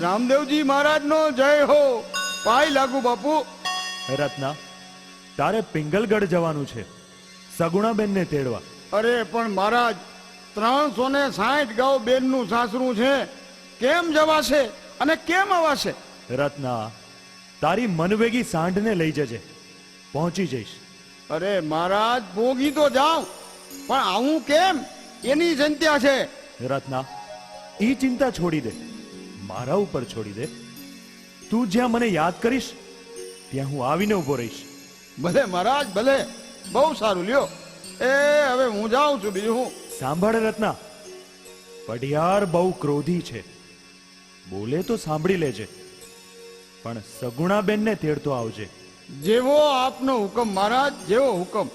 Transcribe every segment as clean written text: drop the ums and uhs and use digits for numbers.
રામદેવજી મહારાજ નો જય હો. પાય લાગુ બાપુ. રત્ના, તારે પિંગલગઢ જવાનું છે સગુણાબેન ને તેડવા. અરે પણ મહારાજ, 360 ગાઉ બેન નું સાસરું છે, કેમ જવાશે અને કેમ આવાશે? રત્ના, તારી મનવેગી સાંઢને લઈ જજે, પહોંચી જઈશ. અરે મહારાજ, ભોગી તો જાઉં, પણ આવું કેમ એની ચિંતા છે. રત્ના, ઈ ચિંતા છોડી દે, મારા ઉપર છોડી દે. તું જ્યાં મને યાદ કરીશ ત્યાં હું આવીને ઉભો રહીશ. ભલે મહારાજ, ભલે. બહુ સારું લ્યો. એ હવે હું જાઉં છું. બીજું હું? સાંભળ રત્ના, પઢિયાર બહુ ક્રોધી છે, બોલે તો સાંભળી લેજે, પણ સગુણાબેનને તેડતો આવજે. જેવો આપનો હુકમ મહારાજ, જેવો હુકમ.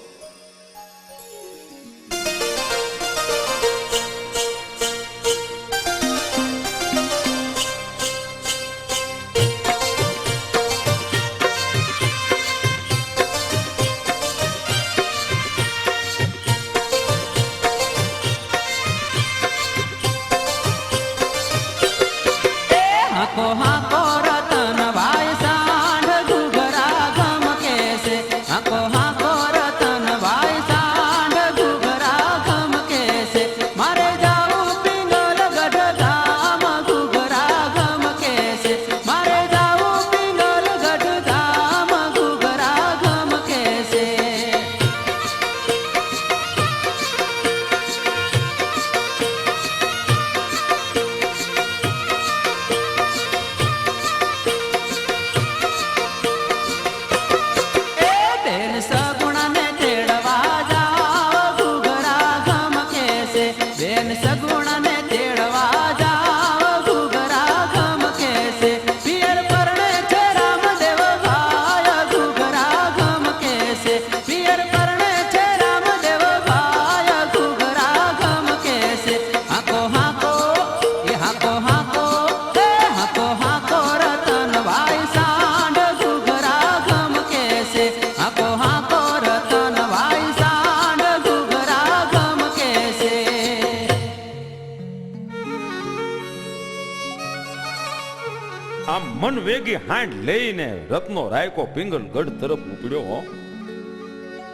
મન વેગી હાંડ લઈને રત્નો રાયકો પિંગલગઢ તરફ ઉપડ્યો.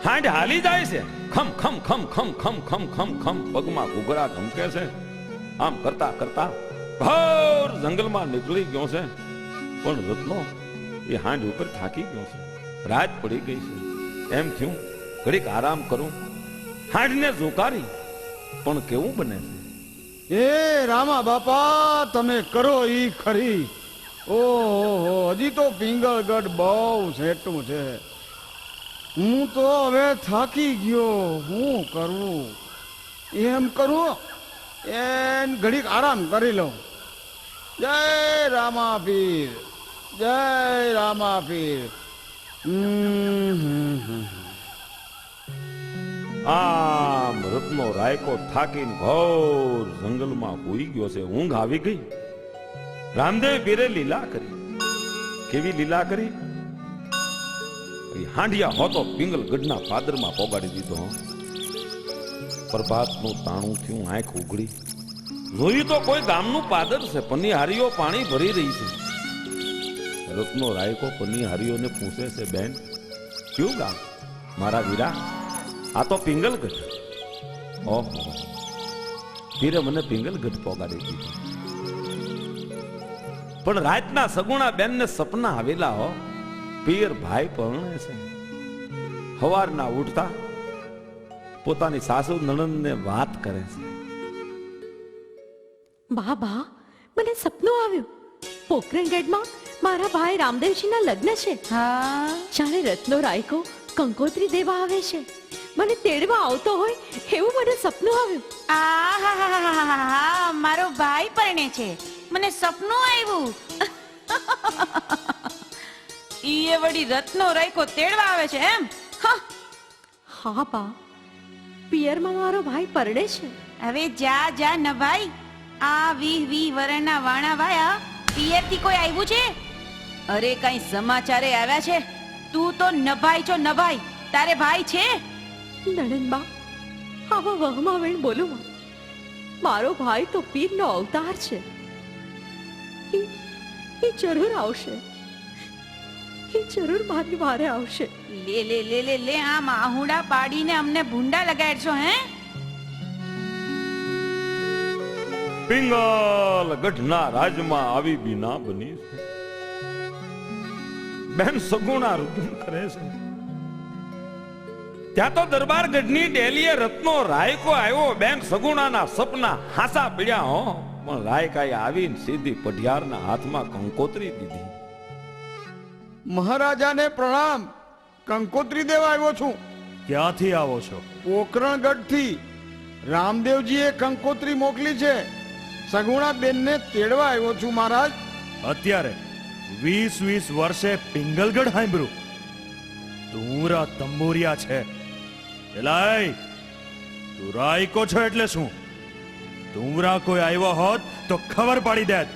હાંડ હાલી જાય છે, ખમ ખમ ખમ ખમ ખમ ખમ ખમ ખમ, પગમાં ઘૂઘરા ધમકે છે. આમ કરતા કરતા ભર જંગલમાં નીકળી ગયો છે. પણ રત્નો એ હાંડ ઉપર થાકી ગયો છે, રાત પડી ગઈ છે. એમ થયું ઘડીક આરામ કરું. હાંડને ઝુકારી, પણ કેવું બને છે. એ રામા બાપા, તમે કરો ઈ ખરી. ઓહો, હજી તો પિંગલગઢ બહુ સેટું છે. હું તો હવે થાકી ગયો. હું કરવું? એમ કરું, એમ ઘડીક આરામ કરી લઉં. જય રામા પીર, જય રામા પીર. આમ રત્નો રાયકો થાકીને ઘોર જંગલમાં હોઈ ગયો છે. ઊંઘ આવી ગઈ. રામદેવ પીરે લીલા કરી. કેવી લીલા કરી? હાંડિયા હોતો પિંગલગઢના પાદરમાં પોગાડી દીધો. પ્રભાતનું તાણું થયું, આંખ ઉઘડી, જોયું તો કોઈ ગામનું પાદર છે. પનિહારીઓ પાણી ભરી રહી છે. રત્નો રાયકો પનિહારીઓને પૂછે છે, બેન કયું ગામ? મારા વીરા, આ તો પિંગલગઢ. ઓહો, પીરે મને પિંગલગઢ પોગાડી દીધું. પણ રાતના સગુણા બેન ને સપના આવેલા હો. પીર ભાઈ પરણે છે. સવારના ઉઠતા પોતાની સાસુ નણંદને વાત કરે છે. બા, મને સપનું આવ્યું. પોખરણગઢમાં મારા ભાઈ રામદેવજીના લગ્ન છે. હા, જ્યારે રત્નો રાયકો કંકોત્રી દેવા આવે છે, મને તેડવા આવતો હોય એવું મને સપનું આવ્યું. આહાહાહાહા, મારો ભાઈ પરણે છે, મને સપનું આવ્યું. ઈએ વળી રત્નો રાયકો તેડવા આવે છે એમ? હા બા, પિયરમાં મારો ભાઈ પરણે છે. હવે જા જા ન ભાઈ. આ 20 વર્ષના વાણા વાયા પિયરથી કોઈ આવ્યું છે? અરે કઈ સમાચારે આવ્યા છે? તું તો નભાઈ છો નભાઈ. તારે ભાઈ છે? નણંદ બા, આવા વહમાં વેણ બોલું માં મારો ભાઈ તો પીરનો અવતાર છે. એ જરૂર આવશે. એ જરૂર મારી વારે આવશે. લે લે લે લે લે આમ આહુડા પાડીને અમને ભૂંડા લગાડશો હે? પિંગલ ગઢના રાજમાં આવી બીના બની છે. બેન સગુણા રુદન કરે છે. ત્યાં તો દરબાર ગઢની ડેલીએ રત્નો રાયકો આવ્યો. બેન સગુણાના સપના હાસા પડ્યા હો. પણ રાયકાએ આવીને સીધી પઢિયારના હાથમાં કંકોત્રી દીધી. મહારાજાને પ્રણામ. કંકોત્રી દેવા આવ્યો છું. ક્યાંથી આવો છો? પોકરણગઢ થી રામદેવજીએ કંકોત્રી મોકલી છે. સગુણા બેનને તેડવા આવ્યો છું મહારાજ. અત્યારે 20 વર્ષે પિંગલગઢ હાંભળ્યું? તુંરા તંબુરિયા છે. એલાય તું રાયકો છો એટલે શું? તુંરા કોઈ આવ્યો હોત તો ખબર પાડી દેત.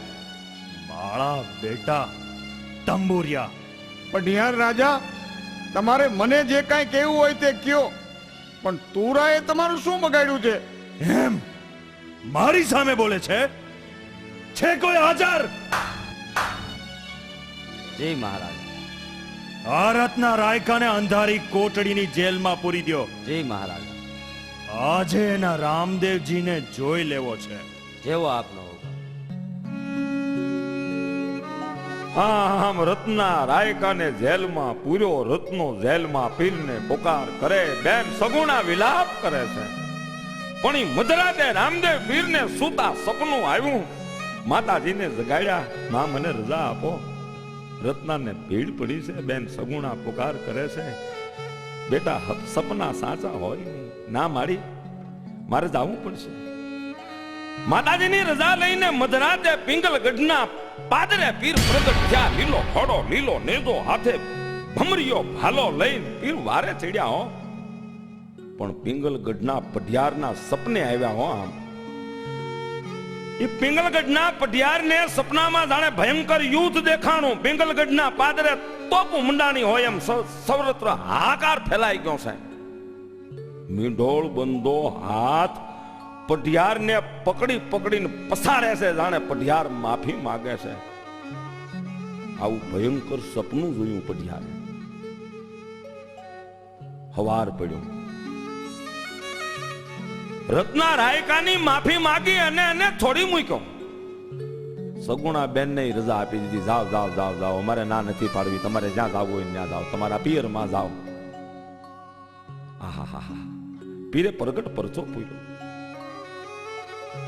માળા બેટા તંબુરિયા. પઢિયાર રાજા, તમારે મને જે કાંઈ કહેવું હોય તે કયો, પણ તુરાએ તમારું શું બગાડ્યું છે? એમ મારી સામે બોલે છે? છે કોઈ હાજર? જય મહારાજ. આ રત્ના રાયકાને અંધારી કોટડીની જેલમાં પૂરી દ્યો. જય મહારાજ. આજે એના રામદેવજીને જોઈ લેવો છે. જેવો આપનો હુકમ. આમ રત્ના રાયકાને જેલમાં પૂર્યો. રત્નો જેલમાં પીરને પુકાર કરે. બેન સગુણા વિલાપ કરે છે. પણ ઈ મધરાતે રામદેવ પીરને સૂતા સપનું આવ્યું. માતાજીને જગાડ્યા. માં મને રજા આપો. રત્નાને ભીડ પડી છે. બેન સગુણા પુકાર કરે છે. બેટા સપના સાચા હોય નહીં. ના મારી, મારે જવું પડશે. માતાજીની રજા લઈને મધરાતે પિંગલગઢના પાદરે પીર પ્રગટ થયા. લીલો ખોડો લીલો નેદો હાથે ભમરીયો ભાલો લઈને પીર વારે ચડ્યા હો. પણ પિંગલગઢના પઢિયારના સપને આવ્યા હો. આમ એ પિંગલગઢના પઢિયારને સપનામાં જાણે ભયંકર યુદ્ધ દેખાણું. પિંગલગઢના પાદરે તોપ મુંડાની હોય એમ સર્વત્ર હાહાકાર ફેલાઈ ગયો છે. મીંઢોળ બંધો હાથ પઢિયારને પકડી પકડીને પસારે છે. જાણે પઢિયાર માફી માગે છે. આવું ભયંકર સપનું જોયું પઢિયારે. હવાર પડ્યો. રત્ના રાયકાની માફી માગી અને એને છોડી મૂક્યો. સગુણા બેનને રજા આપી દીધી. જાઓ જાઓ જાઓ જાઓ, અમારે ના નથી પાડવી. તમારે જ્યાં જાવ હોય ત્યાં જાઓ. તમારા પિયરમાં જાઓ. આહા, પીરે પ્રગટ પરચો પૂર્યો.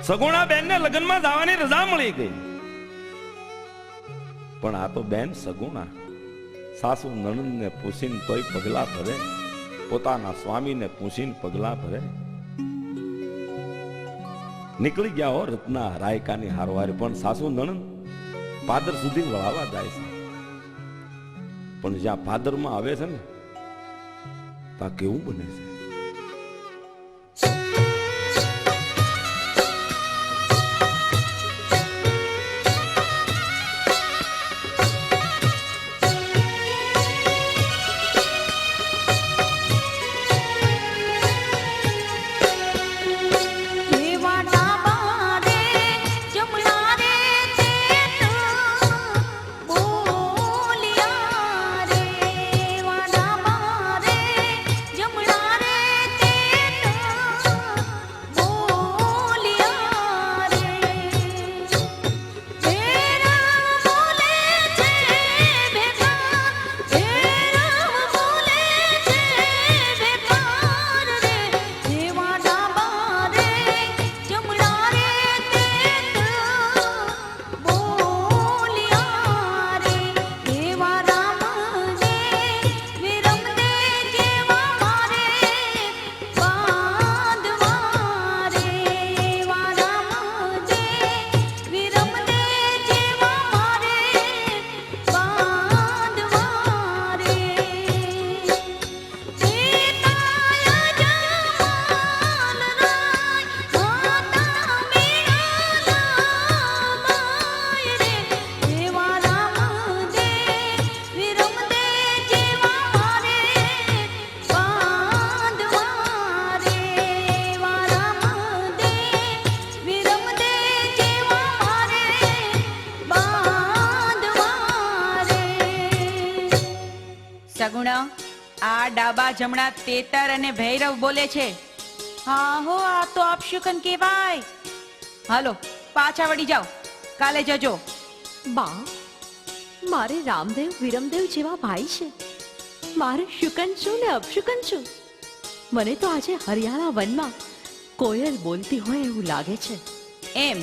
સગુણા બેનને લગ્નમાં જવાની રજા મળી ગઈ. પણ આ તો બેન સગુણા સાસુ નણંદને પૂછીને તોય પગલા ભરે. પોતાના સ્વામીને પૂછીને પગલા ભરે. નીકળી ગયા હો રત્ના રાયકાની હારવારે. પણ સાસુ નણંદ પાદર સુધી વળાવા જાય છે. પણ જ્યાં પાદરમાં આવે છે ને ત્યાં કેવું બને છે. બોલિયા રે વાડા મારે જમણા રે સગુણ, આ ડાબા જમણા તેતર અને ભૈરવ બોલે છે. હા હો, આ તો અપશુકન કહેવાય. હાલો પાછા વળી જાઓ, કાલે જજો. બા, મારે રામદેવ વિરમદેવ જેવા ભાઈ છે. મારે શુકન છું ને અપશુકન છું. મને તો આજે હરિયાળા વનમાં કોયલ બોલતી હોય એવું લાગે છે. એમ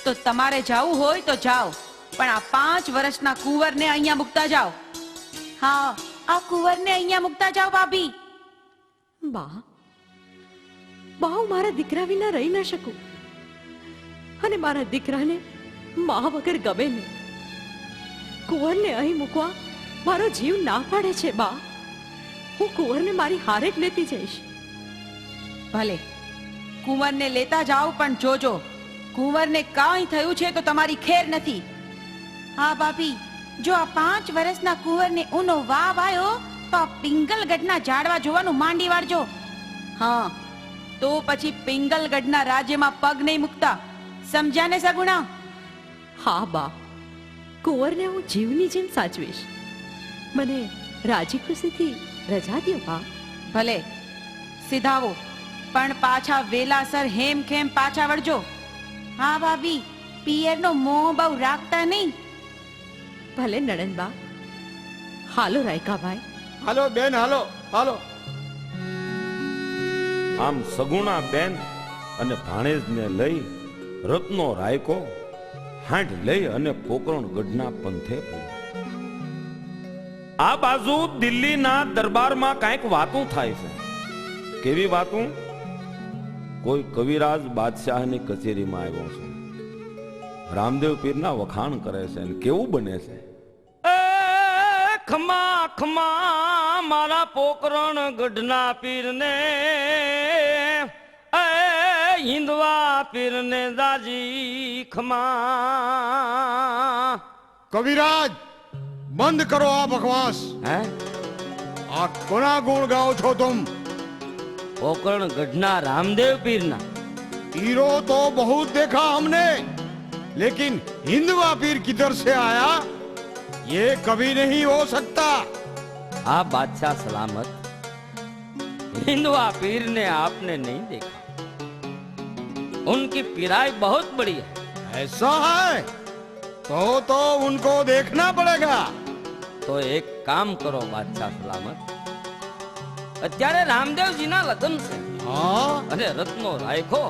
તો તમારે જાવું હોય તો જાઓ, પણ આ 5 વર્ષના કુંવરને અહીંયા મૂકતા જાઓ. હા, આ કુંવરને અહીંયા મૂકતા જાઓ ભાભી. બા, હું મારા દીકરા વિના રહી ન શકું, અને મારા દીકરાને મા વગર ગમે નહીં. કુંવરને અહીં મૂકવા મારો જીવ ના પાડે છે. બા, હું કુંવરને મારી હારે જ લેતી જઈશ. ભલે કુંવરને લેતા જાઓ, પણ જોજો કુંવરને કાંઈ થયું છે તો તમારી ખેર નથી. હા ભાભી, જો આ 5 વર્ષના કુંવરને ઊનો વાવ આવ્યો તો આ પિંગલગઢના ઝાડવા જોવાનું માંડી વાળજો. હા, તો પછી પિંગલગઢના રાજ્યમાં પગ નહીં મૂકતા. સમજ્યા ને સગુણા? હા બા, કુંવરને હું જીવની જેમ સાચવીશ. મને રાજી ખુશીથી રજા દો બા. ભલે સીધાવો, પણ પાછા વેલાસર હેમ ખેમ પાછા વળજો. હા ભાભી, પિયરનો મોહ બહુ રાખતા નહીં. ભલે નણંદબા. હાલો રાયકાભાઈ. હાલો બેન, હાલો હાલો. આમ સગુણા બેન અને ભાણેજને લઈ રત્નો રાયકો હાંડ લઈ અને પોકરણ ગઢના પંથે પડ્યો. આ બાજુ દિલ્હીના દરબારમાં કાંઈક વાતું થાય છે. કેવી વાતું? કોઈ કવિરાજ બાદશાહની કચેરીમાં આવ્યો છે, રામદેવ પીરના વખાણ કરે છે. અને કેવું બને છે? ખમા ખમા મારા પોકરણ ગઢના પીરને, એ હિંદવા પીરને દાજી ખમા. કવિરાજ, બંધ કરો આ બકવાસ. હે, આ કોના ગુણ ગાઓ છો तुम? પોકરણ ગઢના રામદેવ પીરના. पीरो तो बहुत देखा हमने, लेकिन हिंदवा पीर किधर से आया ये कभी नहीं हो सकता. આ બાદશાહ સલામત, हिंदवा पीर ने आपने नहीं देखा. उनकी पिराई बहुत बड़ी है. ऐसा है तो उनको देखना पड़ेगा. તો એક કામ કરો બાદશાહ સલામત, અત્યારે રામદેવજીના લગ્ન છે हाँ અને રત્નો રાયખો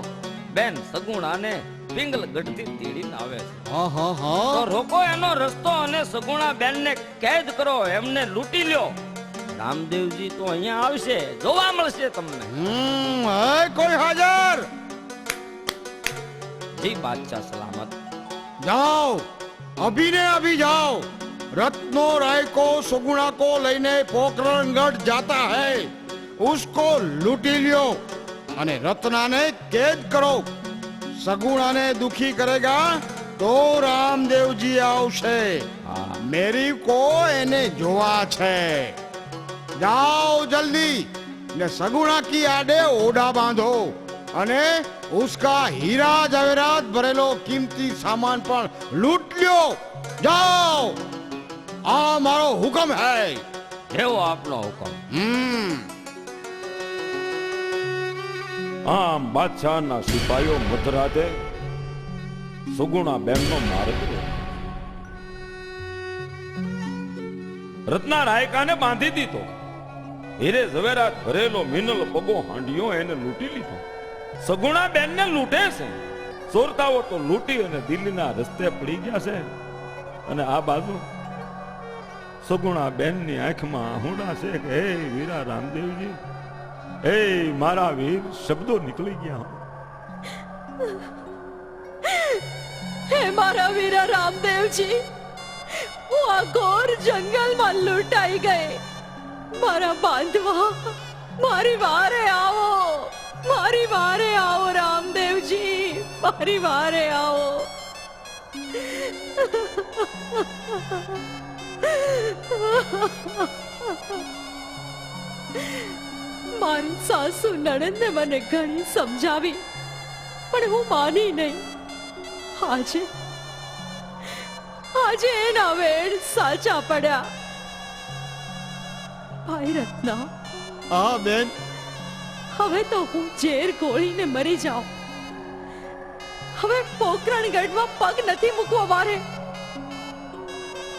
બેન સગુણાને પિંગલગઢથી તેડીને આવે છે. हाँ हाँ તો हाँ. રોકો એનો રસ્તો અને સગુણા બેનને કેદ કરો, એમને લૂંટી લ્યો. રામદેવજી તો અહીંયા આવશે, જોવા મળશે તમને. है कोई हाजिर? જી બાદશાહ સલામત. जाओ, अभी ने अभी जाओ. रत्नो राय को सुगुणा को लेने पोकरणगढ़ जाता है, उसको लूटी लियो અને રત્નાને કેદ કરો. સગુણાને દુખી કરેગા તો રામદેવજી આવશે. મેરી કો એને જોવા છે. જાઓ જલ્દી ને સગુણા કી આડે ઓડા બાંધો અને उसका हीरा जवेरात भरेलो कीमती सामान पर लूट ल्यो. जाओ, आ मारो हुक्म है. એવો આપનો હુકમ. આમ બાદશાહના સિપાહીઓ મધરાતે સુગુણા બેનનો માર્ગ કર્યો. રત્ના રાયકાને બાંધી દીધો. હીરે ઝવેરાત ભરેલો મિનલ પગો હાંડિયો એને લૂંટી લીધો. સગુણા બેનને લૂંટે છે. ચોરતાઓ તો લૂંટી અને દિલ્હીના રસ્તે પડી ગયા છે. અને આ બાજુ સગુણા બેનની આંખમાં આહુડા છે કે હે વીરા રામદેવજી, હે મારા વીર, શબ્દો નીકળી ગયા. હે મારા વીરા રામદેવજી, હું આ ઘોર જંગલમાં લૂંટાઈ ગઈ. મારા બાંધવા, મારી વારે આવો, મારી વારે આવો રામદેવજી, મારી વારે આવો. મારી સાસુ નણંદે મને ઘણી સમજાવી, પણ હું માની નહીં. આજે એના વેડ સાચા પડ્યા. ભાઈ રત્ના, હા બેન, હવે તો હું ઝેર ગોળીને મરી જાઉં. હવે પોકરણગઢમાં પગ નથી મૂકવો મારે.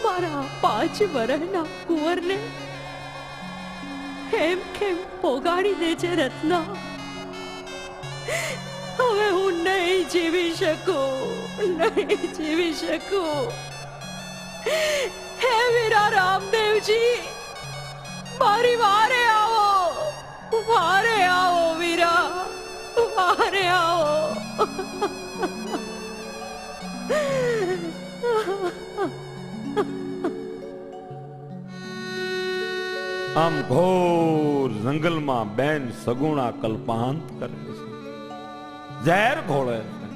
મારા 5 વર્ષના કુંવરને કેમ કેમ પોગાડી દે છે રત્ના. હવે હું નહીં જીવી શકું, નહીં જીવી શકું. હે વીરા રામદેવજી, મારી વારે આવો, વારે આવો વીરા, વારે આવો. આમ ઘોર જંગલમાં બેન સગુણા કલ્પાંત કરે છે, ઝેર ઘોળે છે.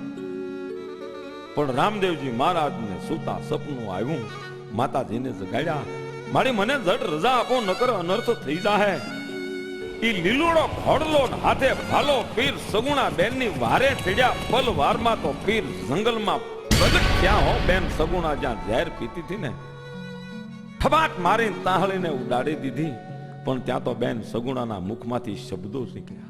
પણ રામદેવજી મહારાજને સૂતા સપનું આવ્યું. માતાજીને જગાડ્યા, મારી મને જડ રજા આપો, નકર અનર્થ થઈ જાહે. ઈ લીલુડો ઘોડલો ને હાથે ભાલો પીર સગુણા બેનની વારે ચડ્યા. પલ વારમાં તો પીર જંગલમાં પ્રગટ થયા હો. બેન સગુણા જ્યાં ઝેર પીતી હતી ને, ઠબાટ મારીને તાહળીને ઉડાડી દીધી. પણ ત્યાં તો બેન સગુણાના મુખમાંથી શબ્દો નીકળ્યા.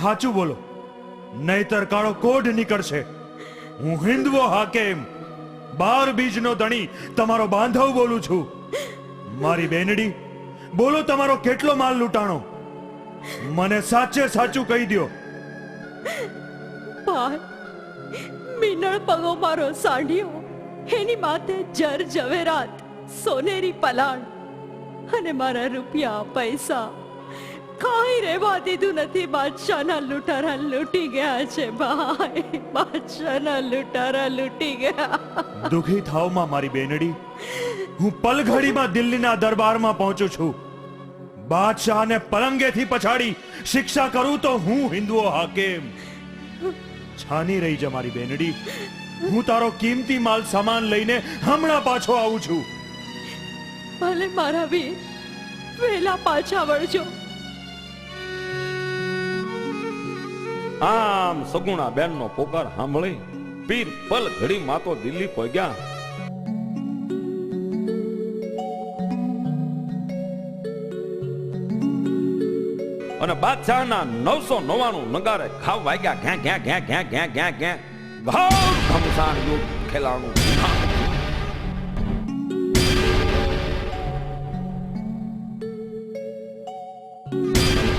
સાચું બોલો, નહીતર કાળો કોઢ નીકળશે. હું હિન્દવો હાકેમ 12 બીજનો ધણી તમારો બાંધવ બોલું છું. મારી બેનડી, બોલો તમારો કેટલો માલ લૂંટાણો? મને સાચે સાચું કહી દ્યો. ભાઈ, મીનળ પગો મારો સાંઢિયો, એની માથે જર જવેરાત, સોનેરી પલાણ અને મારા રૂપિયા પૈસા કાંઈ રહેવા દીધું નથી. બાદશાહના લૂંટારા લૂંટી ગયા છે ભાઈ, બાદશાહના લૂંટારા લૂંટી ગયા. દુખી થાવમાં મારી બેનડી, હું પલઘડીમાં દિલ્હીના દરબારમાં પહોંચું છું. બાદશાહને પલંગેથી પછાડી શિક્ષા કરું તો હું હિન્દવો હાકેમ. છાની રહી જા મારી બેનડી, હું તારો કિંમતી માલ સામાન લઈને હમણાં પાછો આવું છું. ભલે મારા વીર, વહેલા પાછા વળજો. આમ સગુણા બેન નો પોકાર સાંભળી પીર પલ ઘડી માં તો દિલ્હી પહોંચ્યા. અને બાદશાહના 999 નગારે ખાવ વાગ્યા. ઘ્યા ઘ્યા ઘ્યા ઘ્યા ઘ્યા ઘ્યા ઘ્યા ઘોર ઘમસાણ યુદ્ધ ખેલાણું.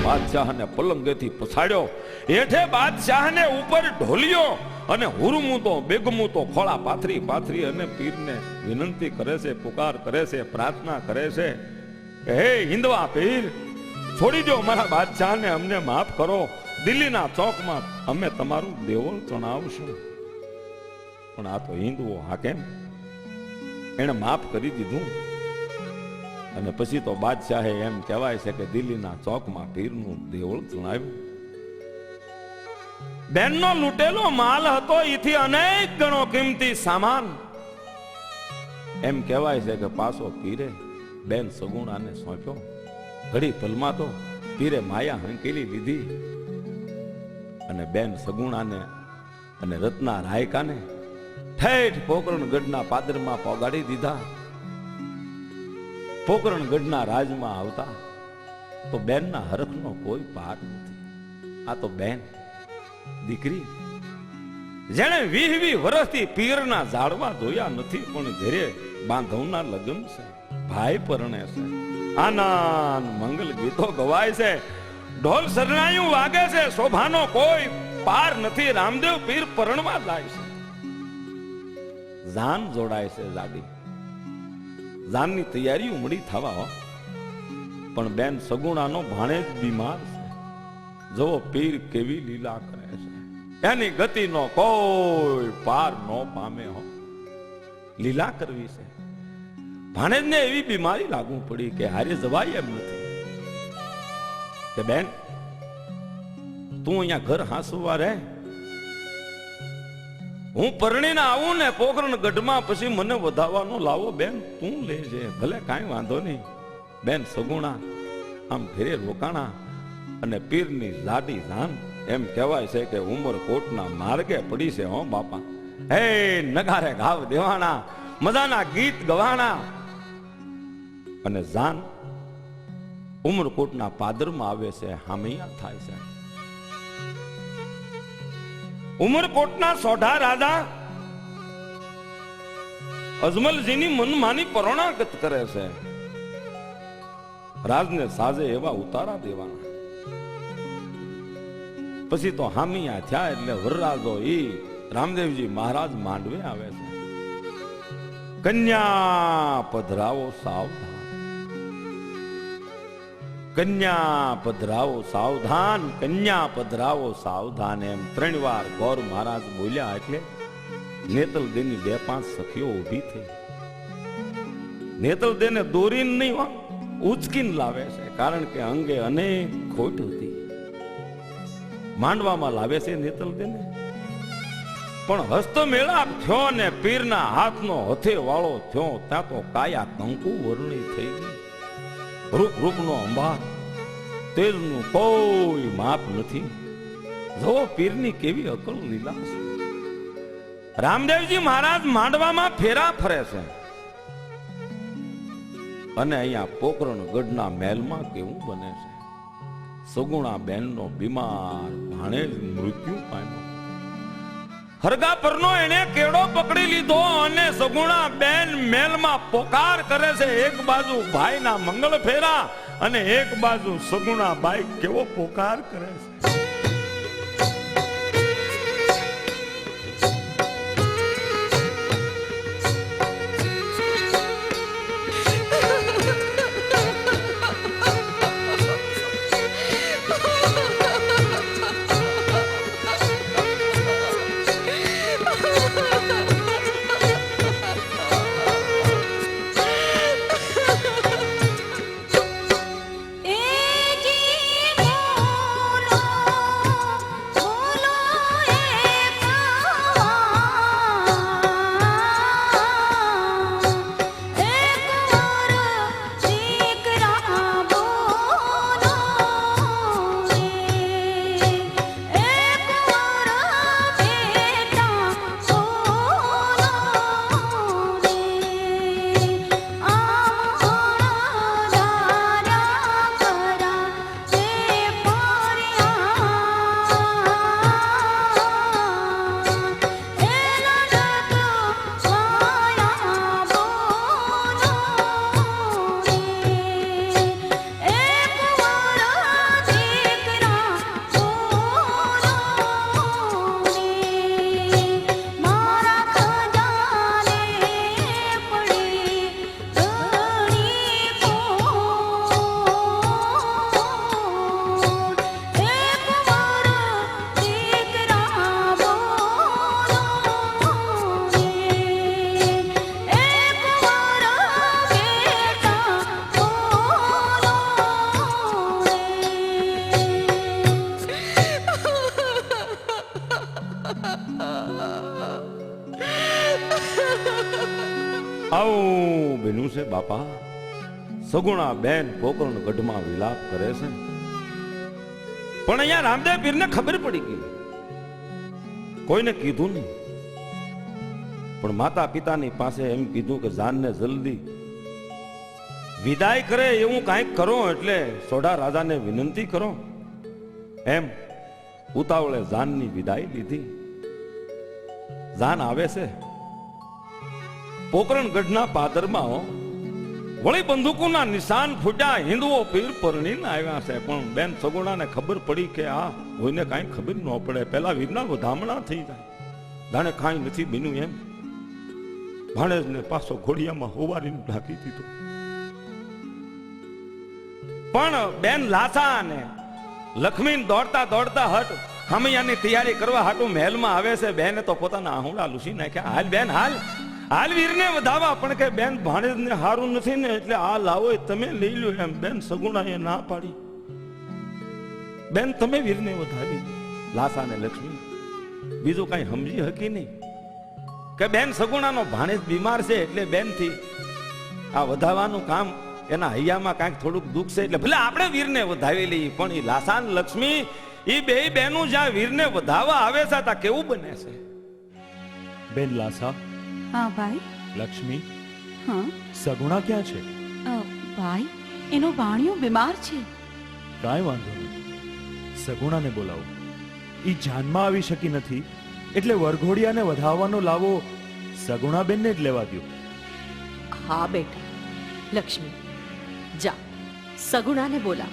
બાદશાહને પલંગેથી પછાડ્યો, હેઠે બાદશાહને ઉપર ઢોલ્યો અને હુરમું તો બેગમું તો ખોળા પાથરી પાથરી અને પીરને વિનંતી કરે છે, પુકાર કરે છે, પ્રાર્થના કરે છે કે હે હિન્દવા પીર, છોડી દો મારા બાદશાહને, અમને માફ કરો. દિલ્હીના ચોકમાં અમે તમારું દેવળ ચણાવશું. પણ આ તો હિન્દુઓ હાકેમ, એને માફ કરી દીધું. અને પછી તો બાદશાહે એમ કહેવાય છે કે દિલ્હીના ચોકમાં પીરનું દેવળ ચણાવ્યું. બેનનો લૂંટેલો માલ હતો, એથી અનેક ગણો કિંમતી સામાન. એમ કહેવાય છે કે પાછો પીરે બેન સગુણાને સોંપ્યો. ઘડી પલમાં તો પીરે માયા હંકેલી લીધી અને બેન સગુણાને અને રત્ના રાયકાને ઠેઠ પોકરણગઢના પાદરમાં પોગાડી દીધા. પોકરણગઢના રાજમાં આવતા તો બેનના હરખનો કોઈ પાર નથી. આ તો બેન દીકરી જેણે 20 વર્ષથી પીરના ઝાડવા જોયા નથી, પણ ઘરે બાંધવના લગ્ન છે, ભાઈ પરણે છે, આનંદ મંગલ ગીતો ગવાય છે, ઢોલ સરનાયું વાગે છે, શોભાનો કોઈ પાર નથી. રામદેવ પીર પરણવા જાય છે, જાન જોડાય છે જાડી. જાનની તૈયારી ઉમડી થવા, પણ બેન સગુણાનો ભાણેજ બીમાર છે. જો પીર કેવી લીલા કરે છે, એની ગતિનો કોઈ પાર ન પામે હો. લીલા કરવી છે. ભાણેજને એવી બીમારી લાગુ પડી કે હારે જવાય એમ નથી. કે બેન તું અહીંયા ઘર હાંસવા રહે, હું પરણીને આવું ને પોકરણગઢમાં પછી મને વધાવવાનો લાવો બેન તું લેજે. ભલે કાંઈ વાંધો નહીં. બેન સગુણા આમ ઘરે રોકાણા અને પીરની લાડી જાન એમ કહેવાય છે કે ઉમરકોટના માર્ગે પડી છે. હો બાપા, હે નગારે ઘાવ દેવાના, મજાના ગીત ગવાના. અને જાન ઉમરકોટના પાદરમાં આવે છે, હામૈયા થાય છે. ઉમરકોટના સોઢા રાજા અજમલજીની મનમાની પરણાગત કરે છે. રાજને સાજે એવા ઉતારા દેવાના. પછી તો હામિયા થયા એટલે વરરાજો ઈ રામદેવજી મહારાજ માંડવે આવે છે. કન્યા પધરાવો સાવધાન, કન્યા પધરાવો સાવધાન, કન્યા પધરાવો સાવધાન, એમ 3 વાર ગોર મહારાજ બોલ્યા એટલે નેતલદેની 2-5 સખીઓ ઊભી થઈ. નેતલદેને દોરીને નહીં ઉચકીને લાવે છે, કારણ કે અંગે અનેક ખોટ હતી. માંડવામાં લાવે છે નેતલદેને, પણ હસ્તમેળાપ થયો ને પીરના હાથનો હથે વાળો થયો ત્યાં તો કાયા કંકુ વર્ણી થઈ ગઈ. રૂપ રૂપનો અંબાર, તેજનું કોઈ માપ નથી. જો પીરની કેવી અકલ લીલા છે. રામદેવજી મહારાજ માંડવામાં ફેરા ફરે છે અને અહીંયા પોકરણગઢના મહેલમાં કેવું બને છે. સગુણા બેનનો બીમાર ભાણેજ મૃત્યુ પામ્યો. હરગા પરનો એને કેડો પકડી લીધો અને સગુણા બેન મેલમાં પોકાર કરે છે. એક બાજુ ભાઈના મંગળ ફેરા અને એક બાજુ સગુણા બાઈ કેવો પોકાર કરે છે. આવું બન્યું છે બાપા. સગુણા બેન પોકરણ ગઢમાં વિલાપ કરે છે. પણ અહીંયા રામદેવ પીરને ખબર પડી ગઈ. કોઈને કીધું નહીં, પણ માતા પિતાની પાસે એમ કીધું કે જાનને જલ્દી વિદાય કરે એવું કાંઈક કરો, એટલે સોઢા રાજાને વિનંતી કરો. એમ ઉતાવળે જાનની વિદાય લીધી. જાન આવે છે પોકરણ ગઢના પાદરમાં. વળી બંદૂકોના નિશાન ફૂટ્યા. હિન્દુઓ પીર પરણીને આવ્યા છે. પણ બેન સગુણાને ખબર પડી કે આ કોઈને કાંઈ ખબર ન પડે. પેલા વીરના વધામણા થઈ જાય, જાણે કાંઈ નથી બન્યું એમ. ભાણેજને પાછો ઘોડિયામાં હોવારીને ઢાંકી દીધો. પણ બેન લાસા ને લક્ષ્મી દોડતા દોડતા હટ હમૈયાની તૈયારી કરવા હાટું મહેલમાં આવે છે. બેને તો પોતાના આહુડા લૂસી નાખ્યા. હાલ બેન હાલ, હાલ વીરને વધાવા. પણ કે બેન ભાણેજને હારું નથી ને, એટલે આ લાવો તમે લઈ લો એમ. બેન સગુણાએ ના પાડી. બેન તમે વીરને વધાવી. લાસા ને લક્ષ્મી બીજું કઈ સમજી હકી નહીં કે બેન સગુણાનો ભાણેજ બીમાર છે, એટલે બેન થી આ વધાવાનું કામ એના હૈયામાં કાંઈક થોડુંક દુઃખ છે, એટલે ભલે આપણે વીરને વધાવી લઈએ. પણ એ લાસા ને લક્ષ્મી એ બે બેનું જ્યાં વીરને વધાવા આવે છે ત્યાં કેવું બને છે. બેન લાસા, હા ભાઈ. લક્ષ્મી, હા સગુણા ક્યાં છે? ભાઈ, એનો ભાણિયો બીમાર છે. કાંઈ વાંધો નહીં, સગુણાને બોલાવો. ઈ જાનમાં આવી શકી નથી, એટલે વરઘોડિયાને વધાવવાનો લાવો સગુણાબેનને જ લેવા દ્યો. હા બેટા, લક્ષ્મી જા સગુણાને બોલાવ.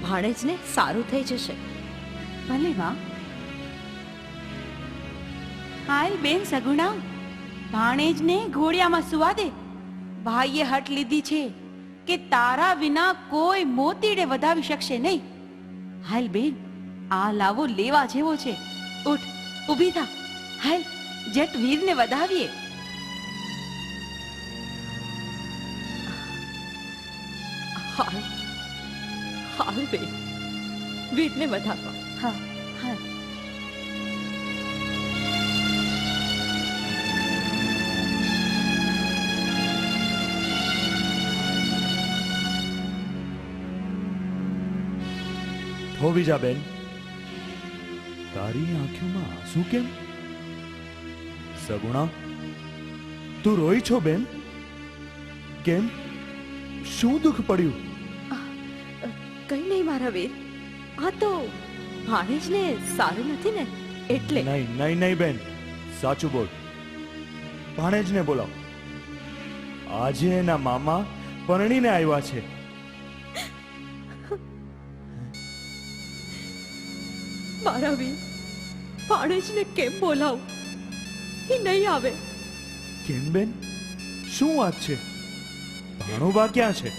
ભાણેજને સારું થઈ જશે. ભલે માં. હાલ બેન સગુણા, ભાણેજને ઘોડિયામાં સુવા દે. ભાઈએ હટ લીધી છે કે તારા વિના કોઈ મોતીડે વધાવી શકશે નહીં. હાલ બેન, આ લાવો લેવા જેવો છે. ઉઠ, ઊભી થા. હાલ જટ વીરને વધાવીએ. હાલ હાલ બેન, વીરને વધાવવા. હા હા. થોભી જા બેન. તારી આંખોમાં આંસુ કેમ? સગુણા, તું રોઈ છો બેન? કેમ, શું દુઃખ પડ્યું? કઈ નહીં મારા વીર, આ તો ભાણેજને સારું નથી ને એટલે. નહીં નહીં નહીં બેન, સાચું બોલ. ભાણેજને બોલાવ. આજે એના મામા પરણીને આવ્યા છે. મારા વીર, ભાણેજને કેમ બોલાવું? એ નહીં આવે. કેમ બેન, શું વાત છે? ભાણુબા ક્યાં છે?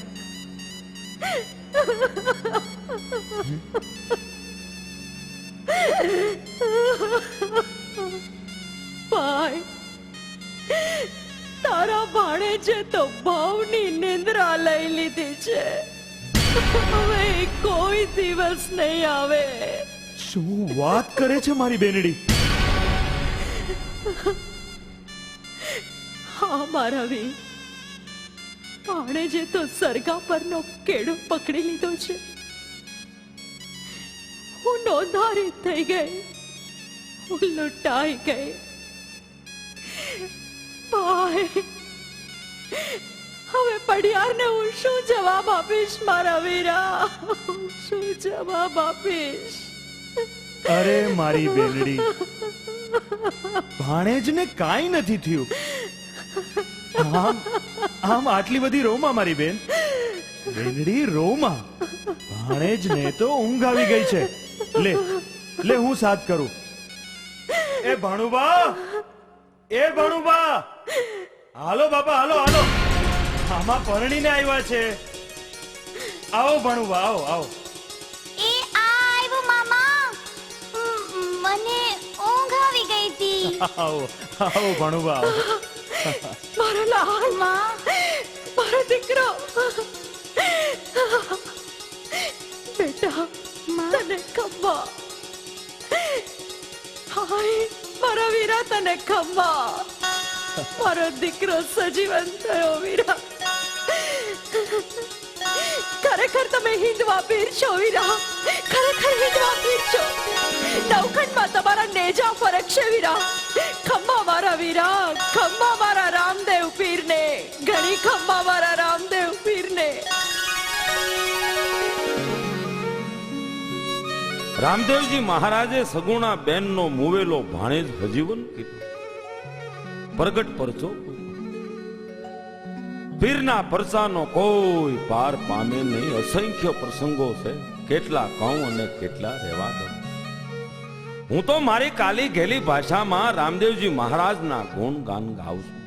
ભાઈ, તારા ભાણેજે તો ભાવની નિંદ્રા લઈ લીધી છે. હવે એ કોઈ દિવસ નહીં આવે. શું વાત કરે છે મારી બેનડી? હા મારા વીર, ભાણેજે તો સરગા પરનો કેડો પકડી લીધો છે. હું નોંધારી થઈ ગઈ, હું લૂંટાઈ ગઈ. ભાઈ, હવે પડિયારને હું શું જવાબ આપીશ મારા વીરા? હું શું જવાબ આપીશ? અરે મારી બેનડી, ભાણેજને કાંઈ નથી થયું. આમ આટલી બધી રોમાં મારી બેન. બેનડી રોમાં. ભાણેજને તો ઊંઘ આવી ગઈ છે. લે લે, હું સાથ કરું. એ ભાણુબા, એ ભાણુબા, હાલો બાપા, હાલો હાલો. આમાં પરણીને આવ્યા છે. આવો ભાણુબા, આવો આવો. એ આવ્યો મામા. મને ઊંઘ આવી ગઈ હતી. આવો આવો ભાણુબા, આવો. મારો લાલ, મારો દીકરો. બેટા, તને ખમ્મા. હાય મારા વીરા, તને ખમ્મા. મારો દીકરો સજીવન થયો વીરા. ખરેખર તમે હિંદવા પીર છો વીરા, ખરેખર હિંદવા પીર છો. નવખંડમાં તમારા નેજા ફરક છે વીરા. ખમ્મા મારા વીરા, ખમ્મા મારા રામદેવ પીરને, ઘણી ખમ્મા મારા રામદેવ પીરને. રામદેવજી મહારાજે સગુણા બેનનો મુવેલો ભાણેજ હજીવન કીધો. પ્રગટ પરચો પીરના પરચાનો કોઈ પાર પામે નહીં. અસંખ્ય પ્રસંગો છે, કેટલા કહું અને કેટલા રહેવા દઉં. હું તો મારી કાલી ઘેલી ભાષામાં રામદેવજી મહારાજના ગુણગાન ગાઉં છું.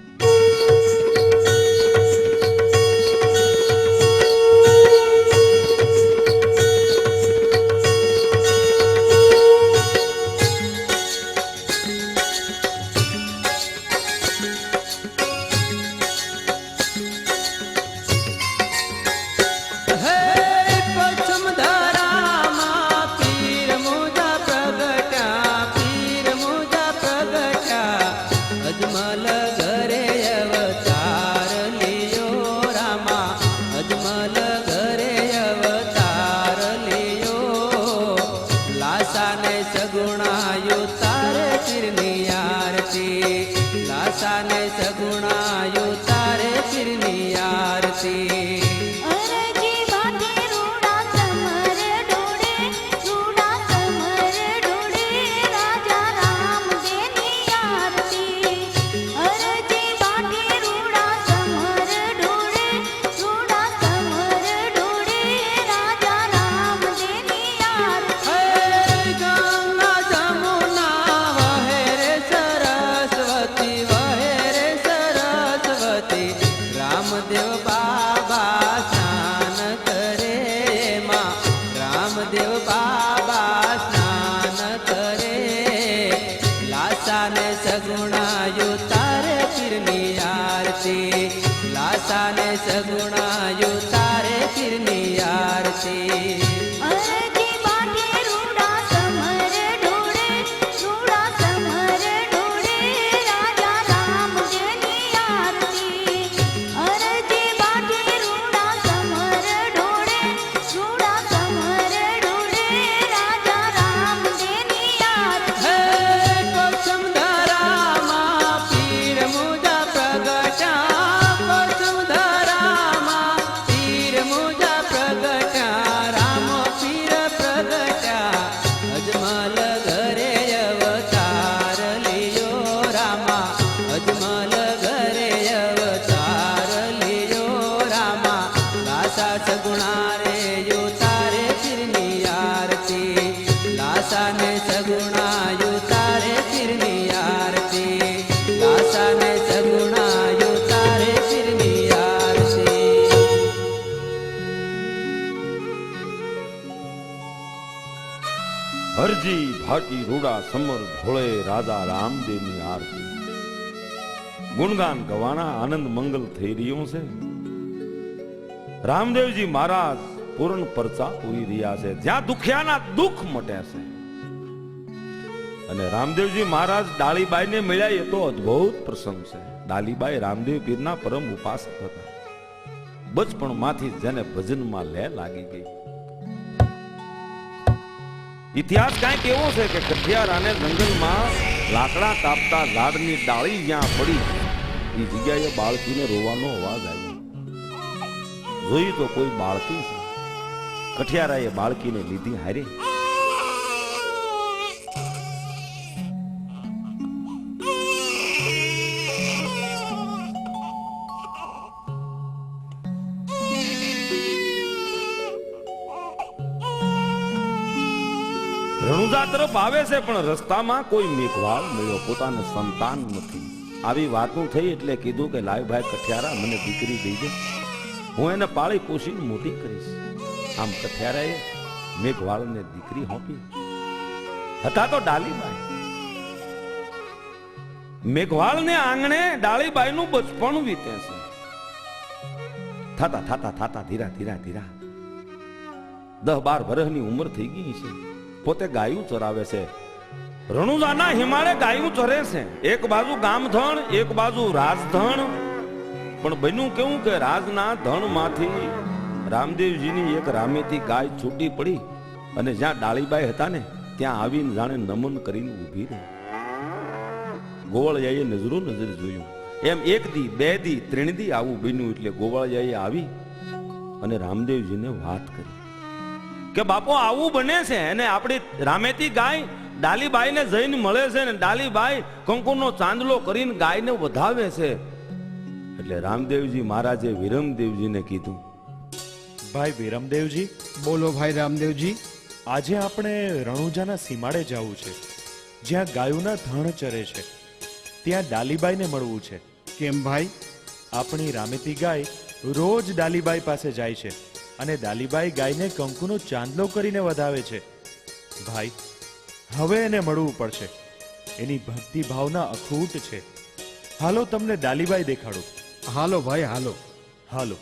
વાંચી રૂડા સમર ઢોળે રાજા રામદેવની આરતી. ગુણગાન ગવાના આનંદ મંગલ થઈ રહ્યું છે. રામદેવજી મહારાજ પૂર્ણ પરચા પૂરી રહ્યા છે, જ્યાં દુખિયાના દુઃખ મટે છે. અને રામદેવજી મહારાજ ડાળીબાઈને મળ્યા એ તો અદ્ભુત પ્રસંગ છે. ડાલીબાઈ રામદેવ પીરના પરમ ઉપાસક હતા. બચપણમાંથી જેને ભજનમાં લે લાગી ગઈ. ઇતિહાસ કાંઈક એવો છે કે કઠિયારાને જંગલમાં લાકડા કાપતા ઝાડની ડાળી જ્યાં પડી એ જગ્યાએ બાળકીને રોવાનો અવાજ આવ્યો. જોયું તો કોઈ બાળકી છે. કઠિયારાએ બાળકીને લીધી હારે. રણુજા તરફ આવે છે પણ રસ્તામાં કોઈ મેઘવાળ મળ્યો, પોતાને સંતાન નથી. આવી વાતું થઈ એટલે કીધું કે લાય ભાઈ કઠિયારા, મને દીકરી દઈ દે, હું એને પાળી પોષીને મોટી કરીશ. આમ કઠિયારાએ મેઘવાળને દીકરી હોપી. હતા તો ડાલીબાઈ. મેઘવાળને આંગણે ડાળીબાઈનું બચપણ વીતે છે. થાતા થાતા થાતા ધીરા ધીરા ધીરા 10-12 વર્ષની ઉંમર થઈ ગઈ છે. પોતે ગાયું ચરાવે છે. રણુજાના હિમાળે ગાયું ચરે છે. એક બાજુ ગામધણ, એક બાજુ રાજધણ. પણ બન્યું કેવું કે રાજના ધણમાંથી રામદેવજીની એક રામેતી ગાય છૂટી પડી અને જ્યાં ડાળીબાઈ હતા ને ત્યાં આવીને જાણે નમન કરીને ઊભી રહી. ગોવળિયાએ નજરો નજર જોયું. એમ 1 દી 2 દી 3 દી આવું બન્યું. એટલે ગોવળિયાએ આવી અને રામદેવજીને વાત કરી કે બાપો આવું બને છે અને આપણી રામેતી ગાય ડાલીબાઈને જઈને મળે છે ને ડાલીબાઈ કંકુનો ચાંદલો કરીને ગાયને વધાવે છે. એટલે રામદેવજી મહારાજે વિરમદેવજીને કીધું, ભાઈ વિરમદેવજી, બોલો ભાઈ રામદેવજી. આજે આપણે રણુજાના સીમાડે જવું છે, જ્યાં ગાયોના ધણ ચરે છે. ત્યાં ડાલીબાઈને મળવું છે. કેમ ભાઈ? આપણી રામેતી ગાય રોજ ડાલીબાઈ પાસે જાય છે અને ડાલીબાઈ ગાયને કંકુનો ચાંદલો કરીને વધાવે છે. ભાઈ, હવે એને મળવું પડશે. એની ભક્તિ ભાવના અખૂટ છે. હાલો તમને ડાલીબાઈ દેખાડું. હાલો ભાઈ હાલો. હાલો.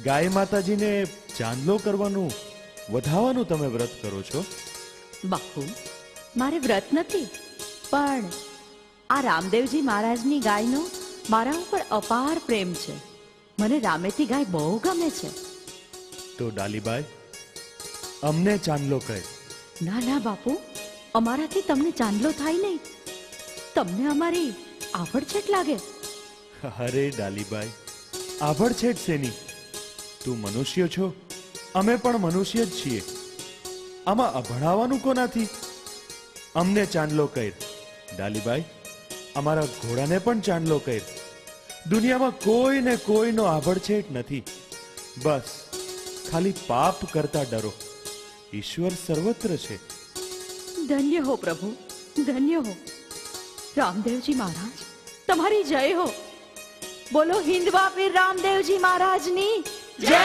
ગાય માતાજીને ચાંદલો કરવાનું, વધાવવાનું તમે વ્રત કરો છો? બાપુ, મારે વ્રત નથી, પણ આ રામદેવજી મહારાજની ગાયનો મારા ઉપર અપાર પ્રેમ છે. મને રામેતી ગાય બહુ ગમે છે. તો ડાલીબાઈ, અમને ચાંદલો કહે. ના ના બાપુ, અમારાથી તમને ચાંદલો થાય નહીં. તમને અમારી આવડછેટ લાગે. અરે ડાલીબાઈ, આવડછેટ શેની? તું મનુષ્ય છો, અમે પણ મનુષ્ય જ છીએ. આમાં અભણાવાનું કોનાથી? અમને ચાંદલો કર. ડાલીબાઈ, અમારા ઘોડાને પણ ચાંદલો કર. દુનિયામાં કોઈને કોઈનો આભડછેટ નથી. બસ ખાલી પાપ કરતા ડરો. ઈશ્વર સર્વત્ર છે. ધન્ય હો પ્રભુ, ધન્ય હો. રામદેવજી મહારાજ, તમારી જય હો. બોલો હિંદવા પીર રામદેવજી મહારાજની જય.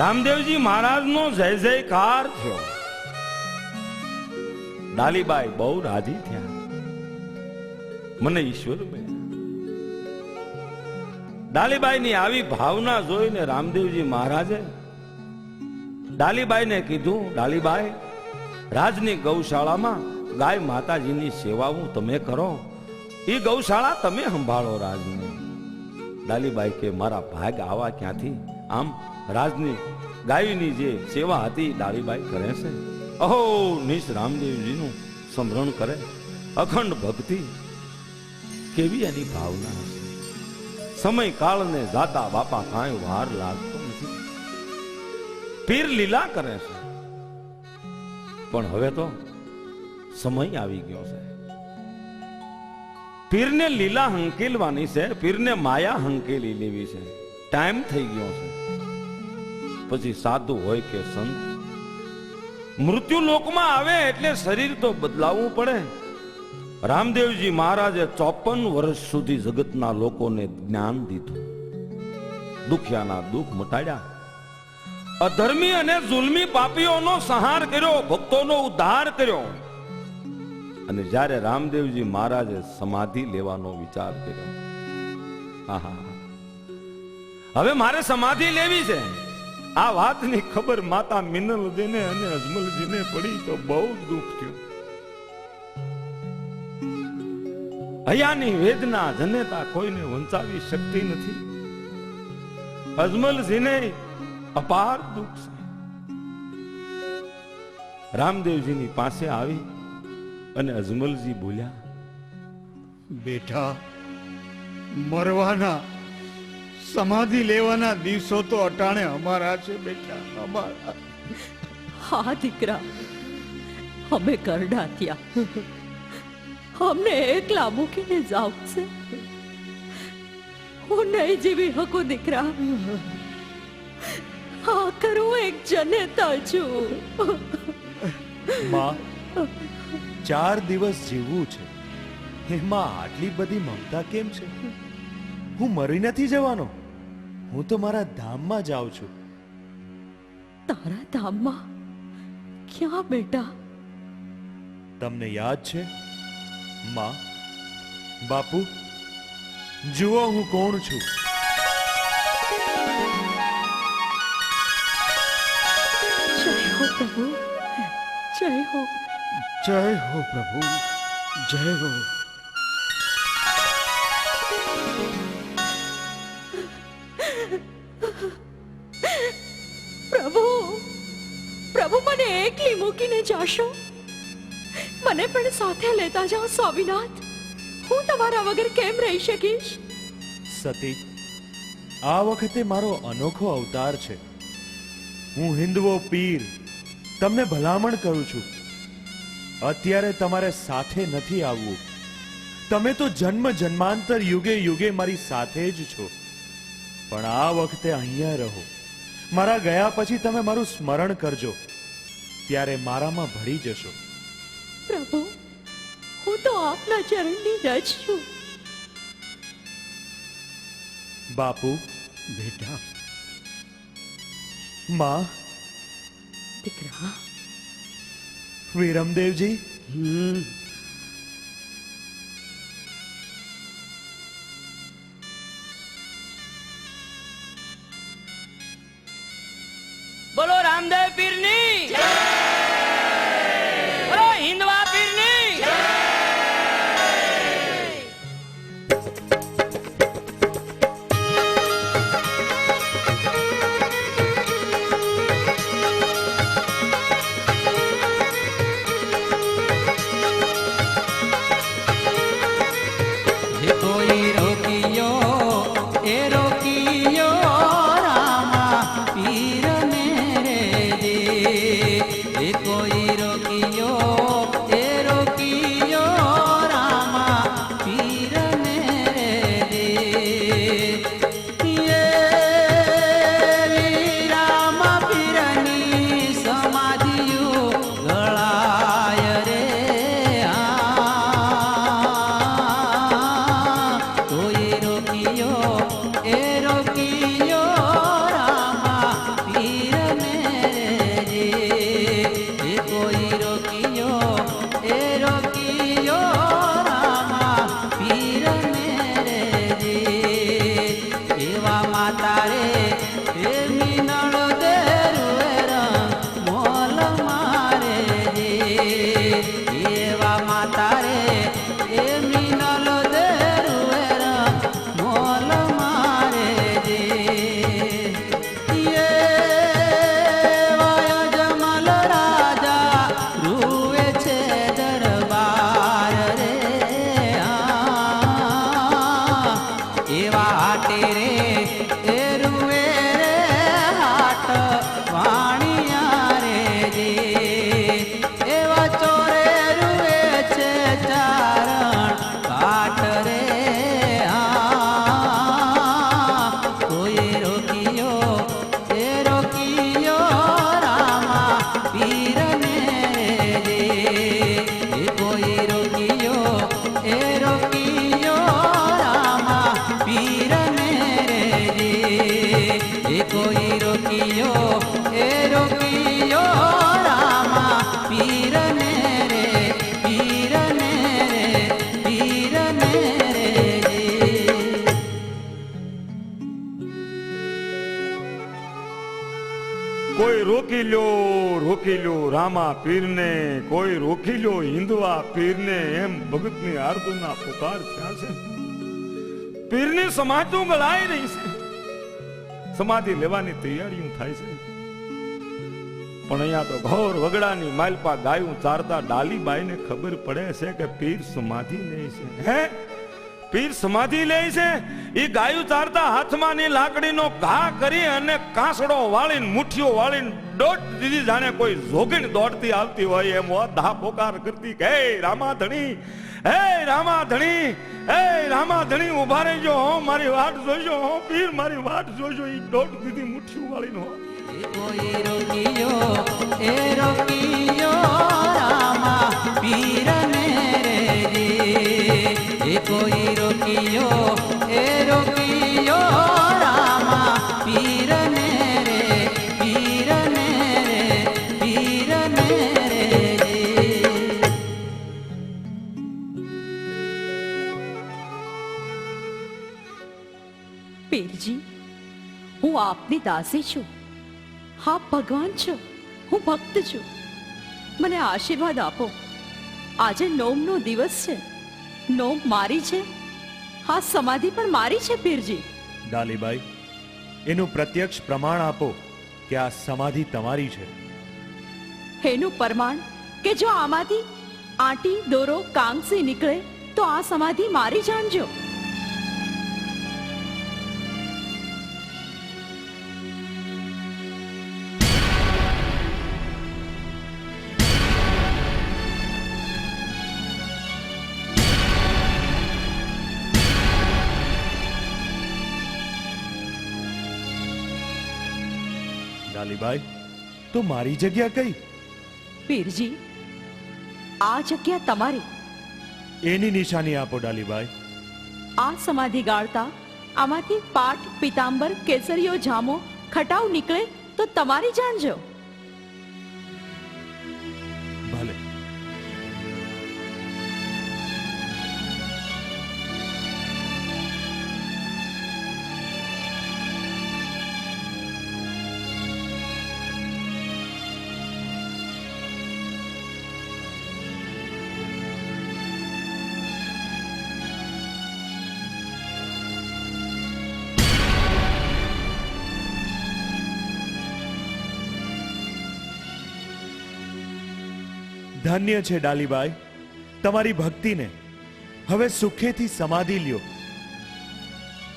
રામદેવજી મહારાજનો જય જયકાર થયો. ડાલીબાઈ બહુ રાજી થયા. મને ઈશ્વર મળ્યા. ડાલીબાઈની આવી ભાવના જોઈને રામદેવજી મહારાજે ડાલીબાઈને કીધું, ડાલીબાઈ, રાજની ગૌશાળામાં ગાય માતાજીની સેવાઓ તમે કરો, એ ગૌશાળા તમે સંભાળો રાજની. ડાલીબાઈ કે મારા ભાગ આવા ક્યાંથી? આમ રાજની ગાયની જે સેવા હતી ડાલીબાઈ કરે છે. અહો નિશ રામદેવજીનું સ્મરણ કરે, અખંડ ભક્તિ, કેવી એની ભાવના હશે. સમય કાળને જાતા બાપા કાંઈ વાર લાગતો નથી. પીર લીલા કરે છે, પણ હવે તો સમય આવી ગયો છે. પીરને લીલા હંકેલવાની છે, પીરને માયા હંકેલી લેવી છે. ટાઈમ થઈ ગયો છે. પછી સાધુ હોય કે સંત, મૃત્યુ લોકમાં આવે એટલે શરીર તો બદલાવવું પડે. રામદેવજી મહારાજે 54 વર્ષ સુધી જગતના લોકોને જ્ઞાન દીધું, દુખિયાના દુઃખ મટાડ્યા, અધર્મી અને જુલ્મી પાપીઓનો સંહાર કર્યો, ભક્તોનો ઉદ્ધાર કર્યો. અને જ્યારે રામદેવજી મહારાજે સમાધિ લેવાનો વિચાર કર્યો, આહા, હવે મારે સમાધિ લેવી છે. આ વાતની ખબર માતા મિનલદેને અને અજમલજીને પડી તો બહુ દુઃખ થયું. હૈયાની વેદના જનેતા કોઈને વંચાવી શકતી નથી. અજમલજીને અપાર દુઃખ છે. રામદેવજીની પાસે આવી અને અજમલજી બોલ્યા, બેટા, મરવાના સમાધિ લેવાના દિવસો તો અટાણે અમારા છે બેટા, અમારા. હા દીકરા, અમે કરડા થયા, અમને એકલા મૂકીને જાવ છે. હું નહીં જીવી શકું દીકરા. આખર હું એક જનેતા છું. માં, 4 દિવસ જીવવું છે, એમાં આટલી બધી મમતા કેમ છે? હું મરી નથી જવાનો, હું તો મારા ધામમાં જાઉં છું. તારા ધામમાં ક્યાં બેટા? તમને યાદ છે માં, બાપુ, જુઓ હું કોણ છું. જય હો પ્રભુ, જય હો. જય હો પ્રભુ, જય હો. પ્રભુ, પ્રભુ, મને એકલી મૂકીને જાશો? મને પણ સાથે લેતા જાઓ સ્વામીનાથ. હું તમારા વગર કેમ રહી શકીશ? સતી, આ વખતે મારો અનોખો અવતાર છે. હું હિન્દવો પીર તમને ભલામણ કરું છું, અત્યારે તમારે સાથે નથી આવવું. તમે તો જન્મ જન્માંતર યુગે યુગે મારી સાથે જ છો, પણ આ વખતે અહીંયા રહો. મારા ગયા પછી તમે મારું સ્મરણ કરજો, ત્યારે મારામાં ભળી જશો. પ્રભુ, હું તો આપના ચરણની રજ છું. બાપુ, બેટા, માં, દીકરા, વિરમદેવજી, બોલો રામદેવ પીરની જય, બોલો હિન્દવા પીરની જય. જે કોઈ રોકિયો એ રોકિયો રામા પીર મેરે દે. કોઈ રોકી લ્યો રામા પીરને, કોઈ રોકી લ્યો હિંદવા પીરને, એમ ભગતની આરતુના પુકાર થયા છે. પીરની સમાધિ ગળાઈ રહી છે, સમાધિ લેવાની તૈયારીઓ થાય છે. પણ અહીંયા તો ઘોર વગડાની માલપા ગાયું ચારતા ડાલીબાઈને ખબર પડે છે કે પીર સમાધિ લે છે. હે, પીર સમાધિ લે છે. એ ગાયું ચારતા હાથમાં ની લાકડીનો ઘા કરી અને કાંસડો વાળીને મુઠ્ઠીઓ વાળીને દોટ દીધી, જાણે કોઈ જોગીણ દોડતી આવતી હોય એમ ધા પોકાર કરતી કે હે રામા ધણી, હે રામા ધણી, હે રામા ધણી ઉભા રહેજો, મારી વાટ જોઈજો, પીર મારી વાટ જોઈજો. એ દોટ દીધી મુઠ્ઠીઓ વાળીને હો. કોઈ રોકિયો એ રોકિયો રામા પીરને રે, એ કોઈ રોકિયો એ રોકિયો રામા પીરને રે, પીરને રે, પીરને રે. પીરજી, હું આપની દાસી છું. હા ભગવાન છો, હું ભક્ત છું. મને આશીર્વાદ આપો. આજે નોમનો દિવસ છે. નોમ મારી છે, હા સમાધિ પણ મારી છે. પીરજી, ડાલીબાઈ, એનું પ્રત્યક્ષ પ્રમાણ આપો કે આ સમાધિ તમારી છે. એનું પ્રમાણ કે જો આમાંથી આંટી દોરો કાંગસી નીકળે તો આ સમાધિ મારી જાણજો. ડાલીબાઈ, તો મારી જગ્યા કઈ? પીરજી, આ જગ્યા તમારી. એની નિશાની આપો ડાલીબાઈ. આ સમાધિ ગાળતા આમાંથી પાટ પીતાંબર કેસરીયો જામો ખટાવ નીકળે તો તમારી જાણજો. ભલે. ધન્ય છે ડાલીબાઈ તમારી ભક્તિને. હવે સુખેથી સમાધિ લ્યો.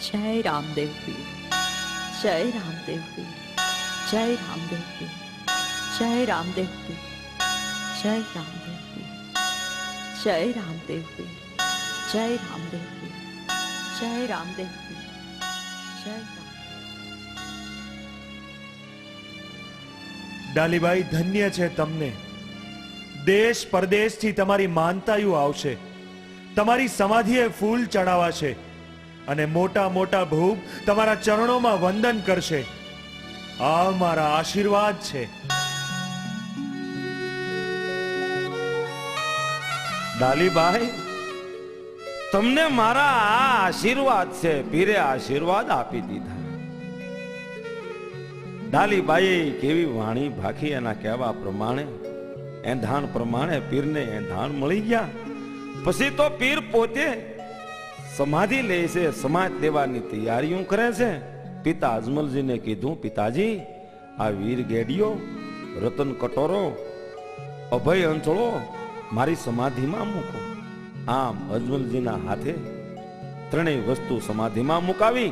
જય રામદેવ પીર, જય રામદેવ પીર, જય રામદેવ પીર, જય રામદેવ પીર, જય રામદેવ પીર, જય રામદેવ પીર, જય રામદેવ પીર, જય રામદેવ પીર, જય રામ. ડાલીબાઈ, ધન્ય છે તમને. દેશ પરદેશથી તમારી માનતાયું આવશે, તમારી સમાધિએ ફૂલ ચડાવાશે અને મોટા મોટા ભૂપ તમારા ચરણોમાં વંદન કરશે. આ મારા આશીર્વાદ છે. ડાલીબાઈ, તમને મારા આ આશીર્વાદ છે. પીરે આશીર્વાદ આપી દીધા. ડાલીબાઈએ કેવી વાણી ભાખી, એના કહેવા પ્રમાણે એંધાણ પ્રમાણે પીરને એંધાણ મળી ગયા. પછી તો પીર પોતે સમાધિ લે છે, સમાજ દેવાની તૈયારીઓ કરે છે. પિતા અજમલજીને કીધું, પિતાજી આ વીર ગેડીઓ, રતન કટોરો, અભય અંચળો મારી સમાધિમાં મૂકો. આમ અજમલજીના હાથે ત્રણેય વસ્તુ સમાધિમાં મુકાવી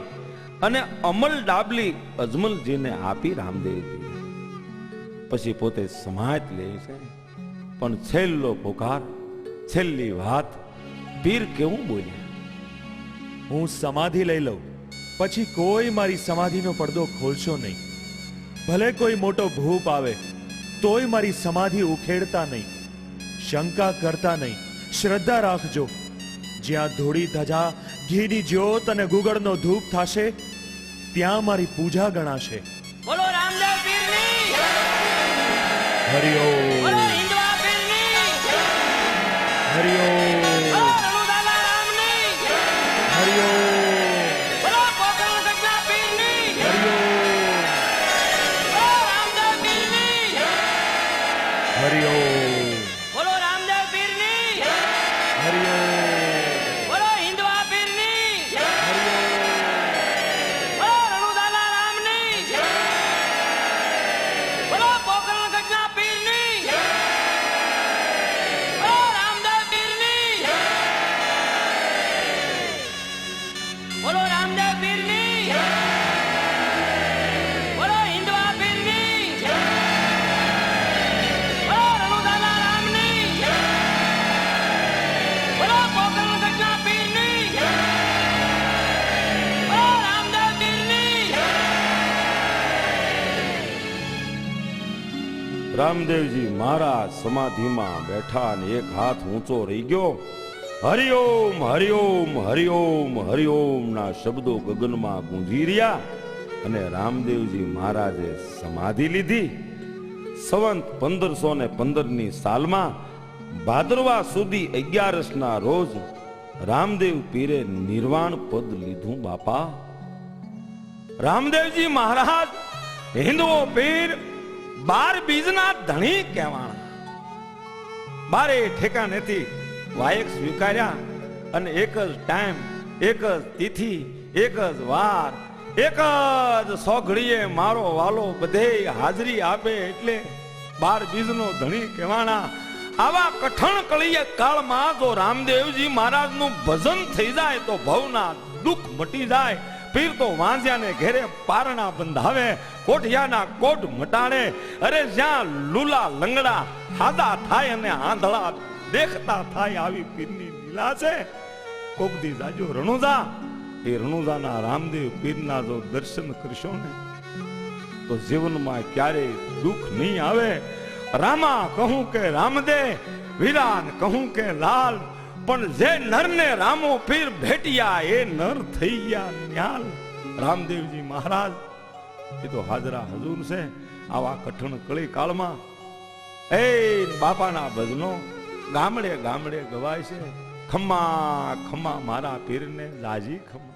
અને અમલ ડાબલી અજમલજીને આપી રામદેવજી. પછી પોતે સમાજ લે છે. પણ છેલ્લો પુકાર, છેલ્લી વાત પીર કેવું બોલ્યા? હું સમાધિ લઈ લઉં પછી કોઈ મારી સમાધિનો પડદો ખોલશો નહીં. ભલે કોઈ મોટો ભૂપ આવે તોય મારી સમાધિ ઉખેડતા નહીં, શંકા કરતા નહીં. શ્રદ્ધા રાખજો. જ્યાં ધોળી ધજા, ઘીની જ્યોત અને ગુગળનો ધૂપ થશે ત્યાં મારી પૂજા ગણાશે. બોલો રામદેવ પીરની, હરિઓમ, બોલો હિન્દવા પીરની, હરિઓમ, બોલો રણુદાલા રામની, હરિઓમ, બોલો કોકણ ગઢના પીરની, હરિઓમ. બોલો રામદેવ પીરની. બોલો રામદેવ પીરની બોલો હિન્દવા પીરની બોલો રણુદાના રામની બોલો પોકરણગઢના પીરની બોલો રામદેવ પીરની. રામદેવજી મહારાજ સમાધિમાં બેઠા અને એક હાથ ઊંચો રહી ગયો. હરિઓમ હરિઓમ હરિઓમ હરિઓમ ના શબ્દો ગગનમાં ગુંજી રહ્યા અને રામદેવજી મહારાજે સમાધિ લીધી. સંવંત 1515 ની સાલમાં ભાદરવા સુધી 11 ના રોજ રામદેવ પીરે નિર્વાણ પદ લીધું. બાપા રામદેવજી મહારાજ હિન્દુઓ પીર 12 બીજના ધણી કહેવાના. 12 ઠેકાણેથી વાયક સ્વીકાર્યા અને એક જ ટાઈમ, એક જ તિથિ, એક જ વાર, એક જ સોઘડીએ મારો વાલો બધે હાજરી આપે એટલે 12 બીજનો ધણી કહેવાના. આવા કઠણ કળીય કાળમાં જો રામદેવજી મહારાજનું ભજન થઈ જાય તો ભવના દુઃખ મટી જાય. પીર તો વાંઝ્યાને ઘેરે પારણા બંધાવે, કોઠિયાના કોટ મટાડે. અરે જ્યાં લુલા લંગડા હાદા થાય અને આંધળા દેખતા થાય આવી પીરની લીલા છે. કોક દી જાજો રણુજા, એ રણુજાના રામદેવ પીરના જો દર્શન કરશો ને તો જીવનમાં ક્યારેય દુઃખ નહીં આવે. રામા કહું કે રામદે, વીરાન કહું કે લાલ, પણ જે નરને રામો પીર ભેટિયા એ નર થઈ ગયા ન્યાલ. રામદેવજી મહારાજ એ તો હાજરા હજુર છે આવા કઠણ કળી કાળમાં. એ બાપાના ભજનો ગામડે ગામડે ગવાય છે. ખમ્મા ખમ્મા મારા પીરને જાજી ખમ્મા.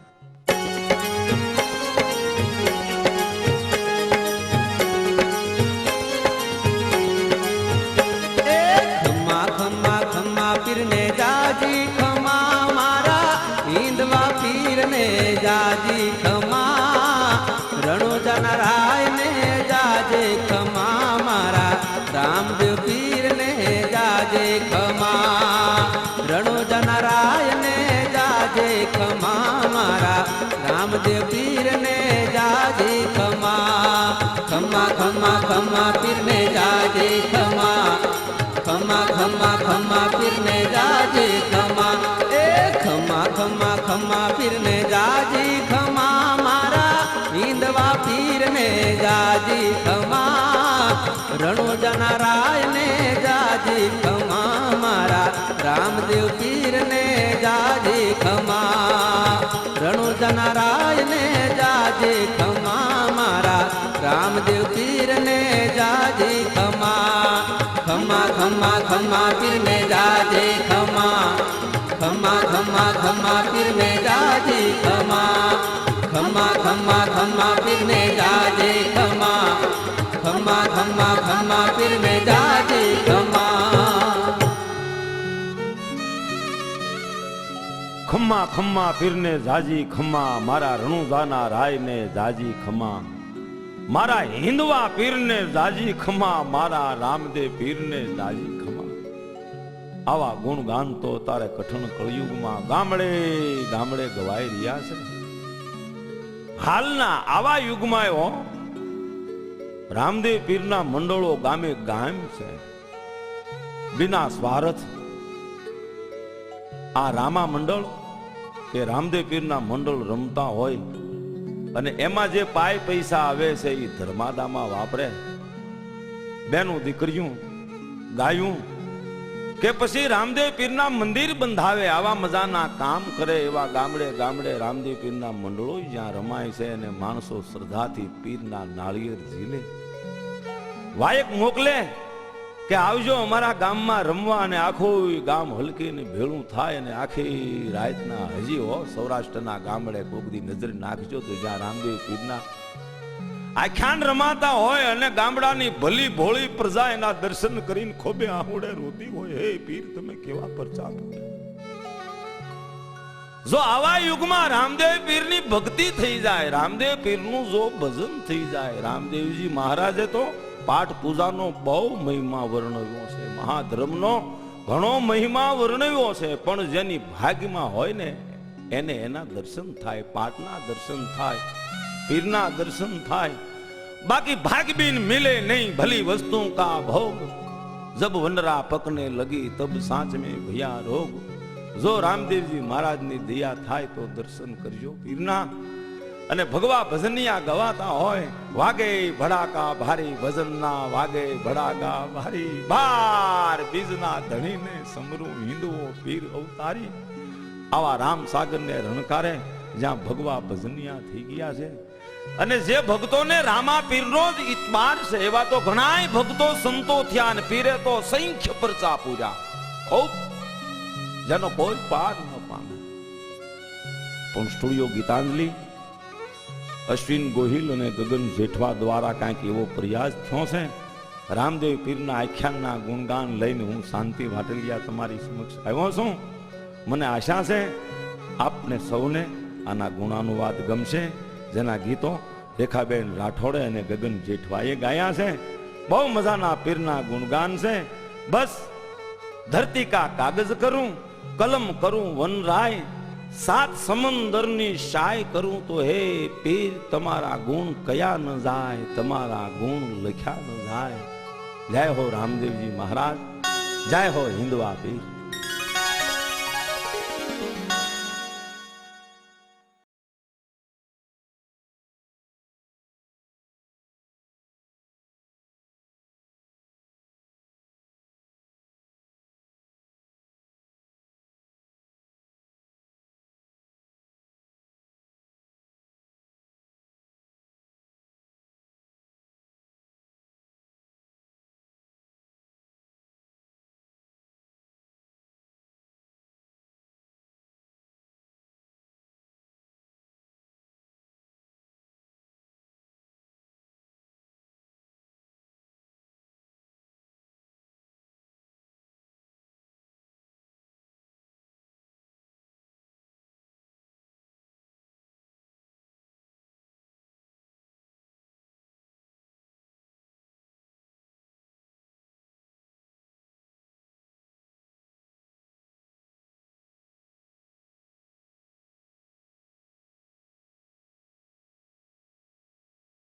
ખમ્મા ખમ્મા ખમ્મા પીરને જાજી ખમા મારા હિંદવા પીરને જાજી ખમા રણુજાના રાયને જાજે ખમા મારા રામદેવ પીરને જાજે ખમા રણુજાના રાયને જાજે ખમા મારા રામદેવ પીરને જાજે ખમા ખમ્મા ખમ્મા ખમ્મા પીરને જાજે ખમા ખમ્મા ખમ્મા ખમ્મા પીરને જાજે ખમા એ ખમ્મા ખમ્મા ખમ્મા પીરને જાજી ખમા મારા હિંદવા પીરને જાજી ખમા રણુજાના રાયને જાજી ખમા મારા રામદેવ પીરને જાજી ખમા રણુજાના રાયને જાજી ખમા મારા રામદેવ પીરને જાજી ખમા ખમ્મા ખમ્મા ખમ્મા પીરને જાજે ખમા ખમ્મા ખમ્મા ખમ્મા પીરને જાજે ખમા ખમ્મા ખમ્મા ખમ્મા પીરને જાજે ખમા ખમ્મા ખમ્મા ખમ્મા પીરને જાજે ખમા ખમ્મા ખમ્મા પીરને જાજી ખમ્મા મારા રણુજાના રાયને જાજી ખમ્મા મારા હિન્દવા પીરને જાજી ખમ્મા મારા રામદેવ પીરને જાજી ખમ્મા. આવા ગુણગાન તો તારે કઠણ કળિયુગમાં ગામડે ગામડે ગવાઈ રહ્યા છે. હાલના આવા યુગમાં એવો રામદેવ પીરના મંડળો ગામે ગામ છે. વિના સ્વાર્થ આ રામા મંડળ કે રામદેવ પીરના મંડળ રમતા હોય અને એમાં જે પાય પૈસા આવે છે એ ધર્માદામાં વાપરે. બેનું દીકરીયું ગાયું કે પછી રામદેવ પીરના મંદિર બંધાવે, આવા મજાના કામ કરે. એવા ગામડે ગામડે રામદેવ પીરના મંડળો જ્યાં રમાય છે અને માણસો શ્રદ્ધાથી પીરના નાળિયેર ઝીલે. વાયક મોકલે કે આવજો અમારા ગામમાં રમવા, અને આખું ગામ હલકીને ભેળું થાય અને આખી રાતના હજી સૌરાષ્ટ્રના ગામડે કોકદી નજર નાખજો તો જ્યાં રામદેવ પીરના આખ્યાન રમાતા હોય અને ગામડાની ભલી ભોળી પ્રજા એના દર્શન કરીને ખોબે આહુડે રોતી હોય, હે પીર તમે કેવા પરચા. જો આવા યુગમાં રામદેવ પીરની ભક્તિ થઈ જાય, રામદેવ પીરનું જો ભજન થઈ જાય, રામદેવજી મહારાજે તો પાઠ પૂજાનો બહુ મહિમા વર્ણવ્યો છે, મહાધર્મનો ઘણો મહિમા વર્ણવ્યો છે. પણ જેની ભાગ્યમાં હોય ને એને એના દર્શન થાય, પાઠના દર્શન થાય, પીરના દર્શન થાય. बाकी भाग बिन मिले नहीं भली वस्तु का भोग. जब वनरा पकने लगी तब सांच में भैया रोग. जो रामदेव जी महाराज ની દયા થાય તો દર્શન કરજો પીરના. અને ભગવા ભજનિયા ગવાતા હોય, વાગે ભડાકા ભારી ભજનના, વાગે ભડાકા ભારી. બાર બીજના ધણીને સમરું હિંદવો પીર અવતારી. આવા રામ સાગરને રણકારે જ્યાં ભગવા ભજનિયા થઈ ગયા છે. અને જે ભક્તોને રામા પીરનો જ ઇતબાર છે એવા તો ઘણાય ભક્તો સંતો થયા ને પીરે તો સંખ્ય પરચા પૂર્યા. ખૂબ જેનો કોઈ પાર ન પામે. પણ સ્ટુડિયો ગીતાંજલિ અશ્વિન ગોહિલ અને ગગન જેઠવા દ્વારા કાંઈક એવો પ્રયાસ થયો છે. રામદેવ પીરના આખ્યાનના ગુણગાન લઈને હું શાંતિ વાટલિયા તમારી સમક્ષ આવ્યો છું. મને આશા છે આપને સૌને આના ગુણાનુવાદ ગમશે. જેના ગીતો રેખાબેન રાઠોડે અને ગગન જેઠવાએ ગાયા છે. બહુ મજાના પીરના ગુણગાન છે. બસ ધરતી કા કાગજ કરું, કલમ કરું વનરાય, સાત સમંદરની શાય કરું તો હે પીર તમારા ગુણ કયા ન જાય, તમારા ગુણ લખ્યા ન જાય. જય હો રામદેવજી મહારાજ, જય હો હિન્દવા પીર.